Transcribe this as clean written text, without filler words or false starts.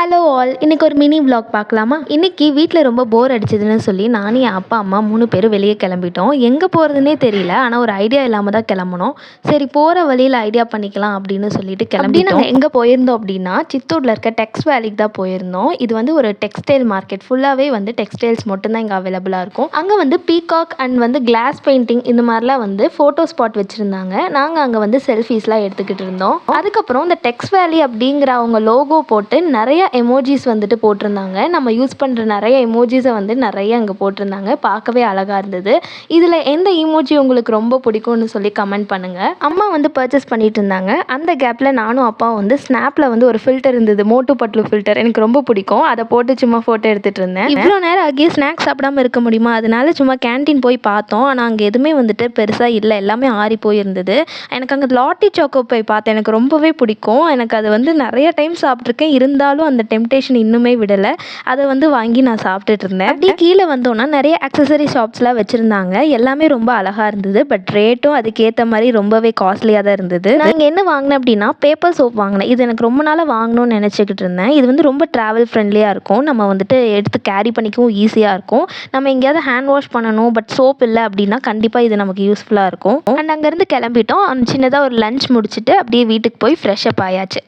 Hello all, இன்னைக்கு ஒரு mini vlog பார்க்கலாமா? இன்னைக்கு வீட்டில் ரொம்ப போர் அடிச்சதுன்னு சொல்லி நானும் என் அப்பா அம்மா 3 பேரும் வெளியே கிளம்பிட்டோம். எங்கே போகிறதுனே தெரியல. ஆனால் ஒரு ஐடியா இல்லாமல் தான் கிளம்புனோம். சரி, போகிற வழியில் ஐடியா பண்ணிக்கலாம் அப்படின்னு சொல்லிட்டு கிளம்பிட்டோம். நாங்கள் எங்கே போயிருந்தோம் அப்படின்னா சித்தூரில் இருக்க டெக்ஸ் வேலிக்கு தான் போயிருந்தோம். இது வந்து ஒரு டெக்ஸ்டைல் மார்க்கெட். ஃபுல்லாகவே வந்து டெக்ஸ்டைல்ஸ் மட்டும்தான் இங்கே அவைலபிளாக இருக்கும். அங்கே வந்து பீகாக் அண்ட் வந்து கிளாஸ் பெயிண்டிங் இந்த மாதிரிலாம் வந்து ஃபோட்டோ ஸ்பாட் வச்சுருந்தாங்க. நாங்கள் அங்கே வந்து செல்ஃபீஸ்லாம் எடுத்துக்கிட்டு இருந்தோம். அதுக்கப்புறம் இந்த டெக்ஸ் வேலி அப்படிங்கிற அவங்க லோகோ போட்டு நிறைய எமோஜிஸ் வந்துட்டு போட்டிருந்தாங்க. நம்ம யூஸ் பண்ணுற நிறைய எமோஜிஸை வந்து நிறைய அங்கே போட்டிருந்தாங்க. பார்க்கவே அழகாக இருந்தது. இதில் எந்த எமோஜி உங்களுக்கு ரொம்ப பிடிக்கும்னு சொல்லி கமெண்ட் பண்ணுங்கள். அம்மா வந்து பர்ச்சேஸ் பண்ணிட்டு இருந்தாங்க. அந்த கேப்பில் நானும் அப்பாவும் வந்து ஸ்னாப்பில் வந்து ஒரு ஃபில்டர் இருந்தது, மோட்டு பட்லு ஃபில்டர். எனக்கு ரொம்ப பிடிக்கும். அதை போட்டு சும்மா ஃபோட்டோ எடுத்துகிட்டு இருந்தேன். இவ்வளோ நேரம் ஆகி ஸ்நாக்ஸ் சாப்பிடாமல் இருக்க முடியுமா? அதனால சும்மா கேன்டீன் போய் பார்த்தோம். ஆனால் அங்கே எதுவுமே வந்துட்டு பெருசாக இல்லை. எல்லாமே ஆறி போயிருந்தது. எனக்கு அங்கே லாட்டி சாக்கோ போய் பார்த்தேன். எனக்கு ரொம்பவே பிடிக்கும். எனக்கு அது வந்து நிறைய டைம் சாப்பிட்ருக்கேன். இருந்தாலும் அந்த டெம்டேஷன் இன்னுமே விடலை. அதை வந்து வாங்கி நான் சாப்பிட்டுட்டு இருந்தேன். அப்படியே கீழே வந்தோன்னா நிறைய அக்சசரி ஷாப்ஸ்லாம் வச்சுருந்தாங்க. எல்லாமே ரொம்ப அழகாக இருந்தது. பட் ரேட்டும் அதுக்கேற்ற மாதிரி ரொம்பவே காஸ்ட்லியாக தான் இருந்தது. நான் இங்கே என்ன வாங்கினேன் அப்படின்னா பேப்பர் சோப் வாங்கினேன். இது எனக்கு ரொம்ப நாளாக வாங்கணும்னு நினச்சிக்கிட்டு இருந்தேன். இது வந்து ரொம்ப ட்ராவல் ஃப்ரெண்ட்லியாக இருக்கும். நம்ம வந்துட்டு எடுத்து கேரி பண்ணிக்கவும் ஈஸியாக இருக்கும். நம்ம எங்கேயாவது ஹேண்ட் வாஷ் பண்ணணும் பட் சோப் இல்லை அப்படின்னா கண்டிப்பாக இது நமக்கு யூஸ்ஃபுல்லாக இருக்கும். அண்ட் அங்கேருந்து கிளம்பிட்டோம். சின்னதாக ஒரு லஞ்ச் முடிச்சுட்டு அப்படியே வீட்டுக்கு போய் ஃப்ரெஷ்அப் ஆயாச்சு.